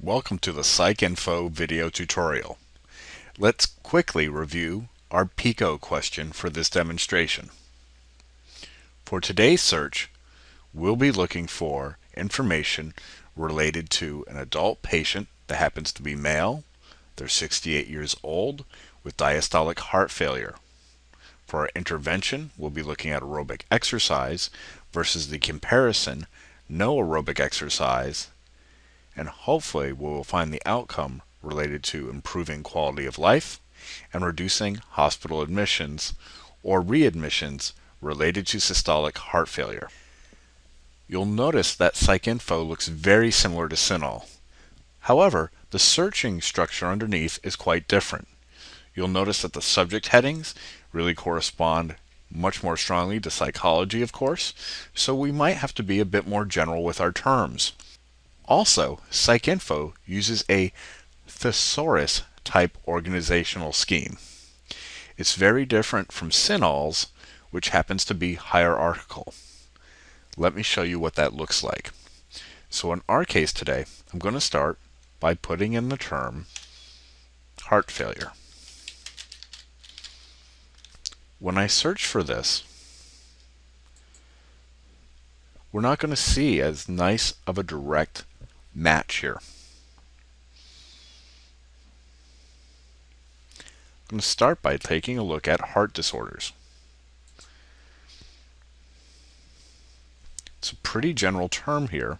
Welcome to the PsycINFO video tutorial. Let's quickly review our PICO question for this demonstration. For today's search, we'll be looking for information related to an adult patient that happens to be male, they're 68 years old, with diastolic heart failure. For our intervention, we'll be looking at aerobic exercise versus the comparison no aerobic exercise, and hopefully we will find the outcome related to improving quality of life and reducing hospital admissions or readmissions related to systolic heart failure. You'll notice that PsycINFO looks very similar to CINAHL. However, the searching structure underneath is quite different. You'll notice that the subject headings really correspond much more strongly to psychology, of course, so we might have to be a bit more general with our terms. Also, PsycINFO uses a thesaurus type organizational scheme. It's very different from CINAHL's, which happens to be hierarchical. Let me show you what that looks like. So in our case today, I'm going to start by putting in the term heart failure. When I search for this, we're not going to see as nice of a direct match here. I'm going to start by taking a look at heart disorders. It's a pretty general term here. I'm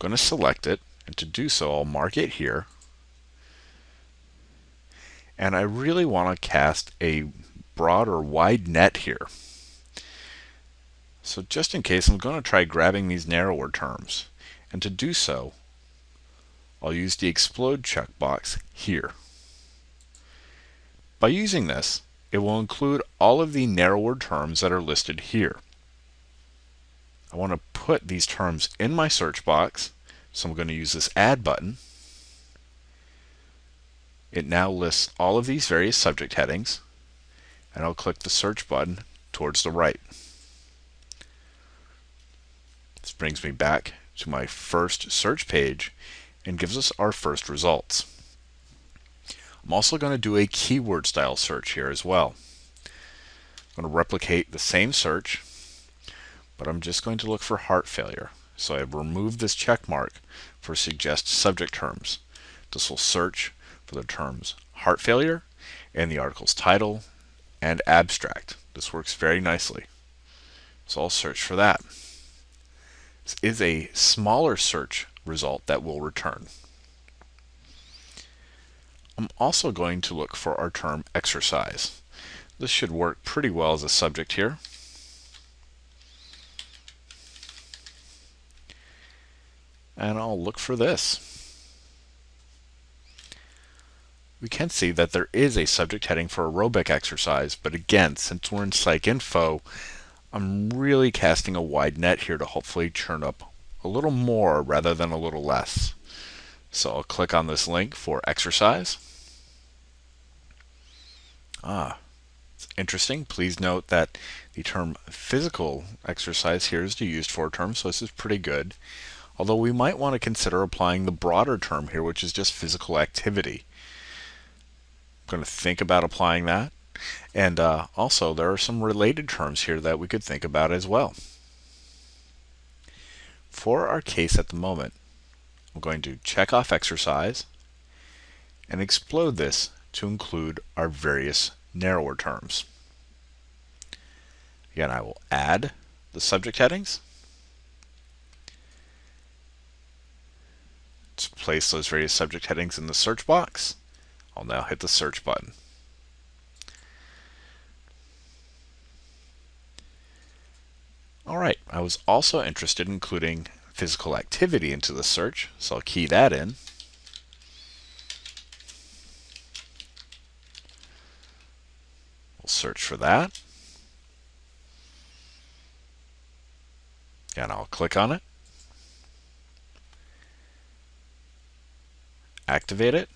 going to select it, and to do so I'll mark it here. And I really want to cast a broad or wide net here. So just in case, I'm going to try grabbing these narrower terms. And to do so, I'll use the explode checkbox here. By using this, it will include all of the narrower terms that are listed here. I want to put these terms in my search box, so I'm going to use this add button. It now lists all of these various subject headings, and I'll click the search button towards the right. This brings me back to my first search page and gives us our first results. I'm also going to do a keyword style search here as well. I'm going to replicate the same search, but I'm just going to look for heart failure. So I've removed this check mark for suggest subject terms. This will search for the terms heart failure and the article's title and abstract. This works very nicely. So I'll search for that. This is a smaller search result that will return. I'm also going to look for our term exercise. This should work pretty well as a subject here. And I'll look for this. We can see that there is a subject heading for aerobic exercise, but again, since we're in PsycINFO, I'm really casting a wide net here to hopefully churn up a little more rather than a little less. So I'll click on this link for exercise. It's interesting. Please note that the term physical exercise here is the used for term, so this is pretty good. Although we might want to consider applying the broader term here, which is just physical activity. I'm going to think about applying that. And also, there are some related terms here that we could think about as well. For our case at the moment, I'm going to check off exercise and explode this to include our various narrower terms. Again, I will add the subject headings. To place those various subject headings in the search box, I'll now hit the search button. Alright, I was also interested in including physical activity into the search, so I'll key that in. We'll search for that. And I'll click on it. Activate it.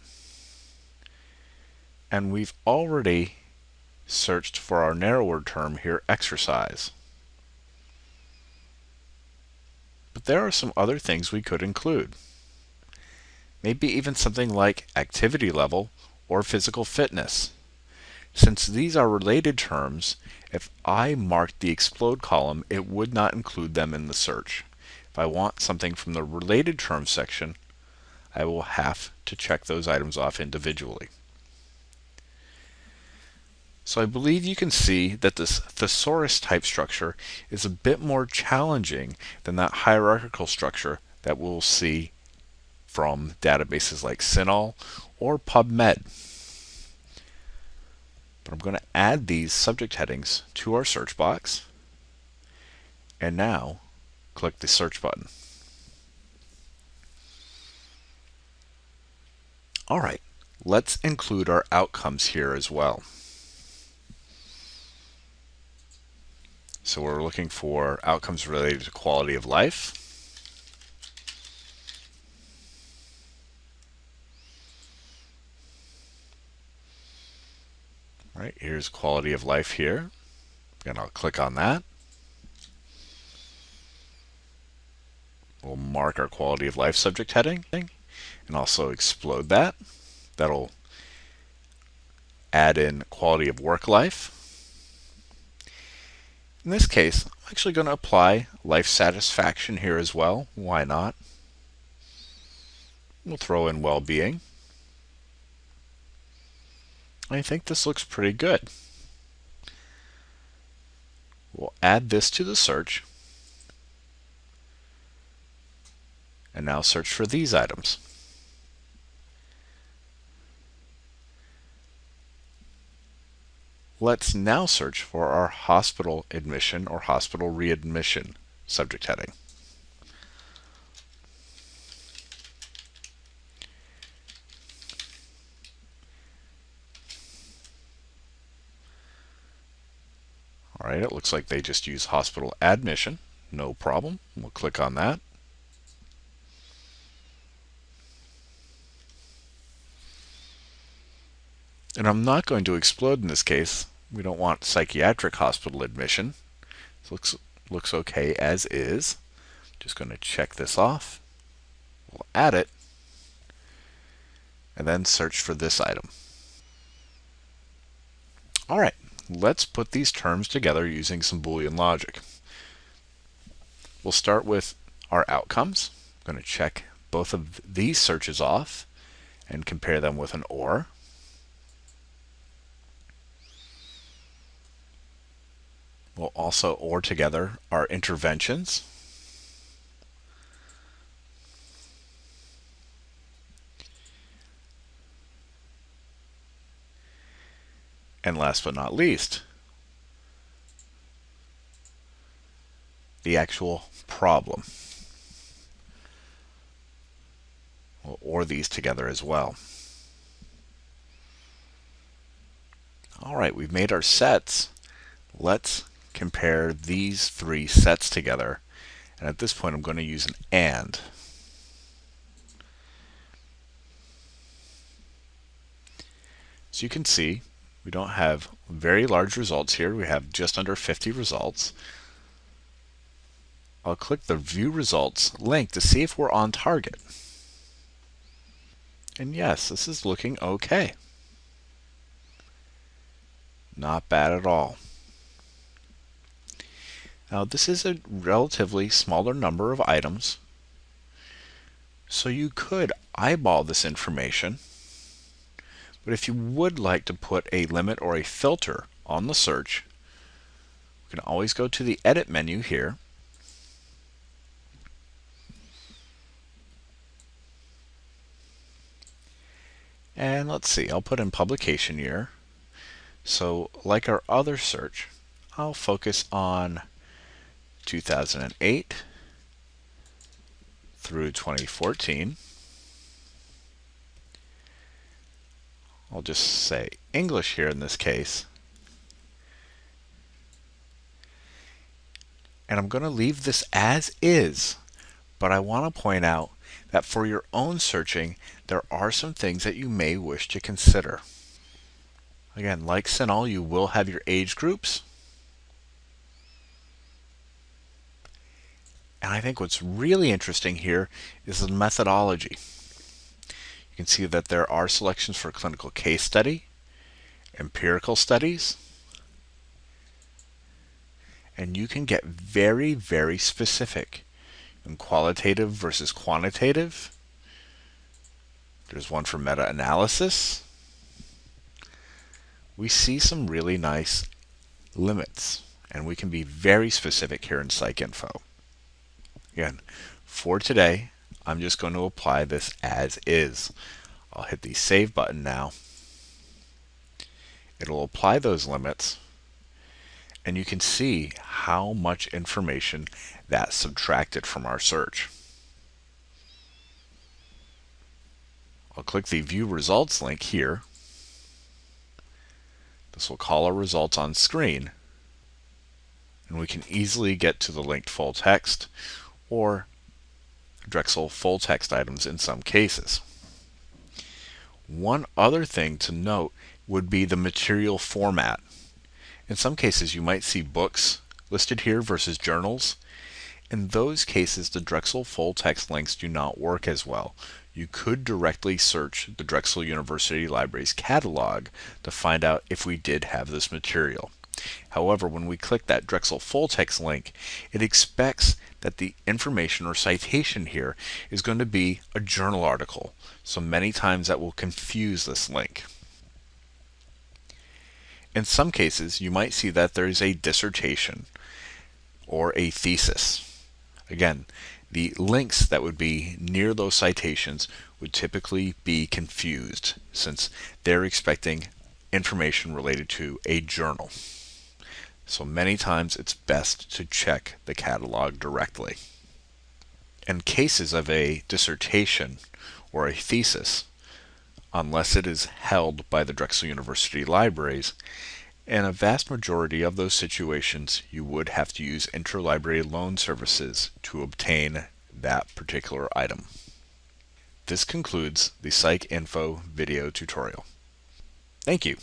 And we've already searched for our narrower term here, exercise. But there are some other things we could include. maybe even something like activity level or physical fitness. Since these are related terms, if I marked the explode column, it would not include them in the search. If I want something from the related terms section, I will have to check those items off individually. So I believe you can see that this thesaurus type structure is a bit more challenging than that hierarchical structure that we'll see from databases like CINAHL or PubMed. But I'm going to add these subject headings to our search box, and now click the search button. Alright, let's include our outcomes here as well. So we're looking for outcomes related to quality of life. All right, here's quality of life here, and I'll click on that. We'll mark our quality of life subject heading and also explode that. That'll add in quality of work life. In this case, I'm actually going to apply life satisfaction here as well. Why not? We'll throw in well-being. I think this looks pretty good. We'll add this to the search and now search for these items. Let's now search for our hospital admission or hospital readmission subject heading. All right, it looks like they just use hospital admission. No problem. We'll click on that. And I'm not going to explode in this case. We don't want psychiatric hospital admission. It looks okay as is. Just going to check this off. We'll add it. And then search for this item. All right, let's put these terms together using some Boolean logic. We'll start with our outcomes. I'm going to check both of these searches off and compare them with an OR. We'll also OR together our interventions. And last but not least, the actual problem. We'll OR these together as well. All right, we've made our sets. Let's compare these three sets together. And at this point, I'm going to use an AND. So you can see, we don't have very large results here. We have just under 50 results. I'll click the View Results link to see if we're on target. And yes, this is looking okay. Not bad at all. Now, this is a relatively smaller number of items, so you could eyeball this information. But if you would like to put a limit or a filter on the search, you can always go to the Edit menu here. And let's see, I'll put in publication year. So like our other search, I'll focus on 2008 through 2014. I'll just say English here in this case. And I'm going to leave this as is, but I want to point out that for your own searching, there are some things that you may wish to consider. Again, like CINAHL, you will have your age groups. And I think what's really interesting here is the methodology. You can see that there are selections for clinical case study, empirical studies, and you can get very, very specific in qualitative versus quantitative. There's one for meta-analysis. We see some really nice limits, and we can be very specific here in PsycINFO. Again, for today, I'm just going to apply this as is. I'll hit the Save button now. It'll apply those limits, and you can see how much information that subtracted from our search. I'll click the View Results link here. This will call our results on screen, and we can easily get to the linked full text or Drexel full text items in some cases. One other thing to note would be the material format. In some cases, you might see books listed here versus journals. In those cases, the Drexel full text links do not work as well. You could directly search the Drexel University Library's catalog to find out if we did have this material. However, when we click that Drexel full text link, it expects that the information or citation here is going to be a journal article. So many times that will confuse this link. In some cases, you might see that there is a dissertation or a thesis. Again, the links that would be near those citations would typically be confused since they're expecting information related to a journal. So many times it's best to check the catalog directly. In cases of a dissertation or a thesis, unless it is held by the Drexel University Libraries, in a vast majority of those situations, you would have to use interlibrary loan services to obtain that particular item. This concludes the PsycINFO video tutorial. Thank you.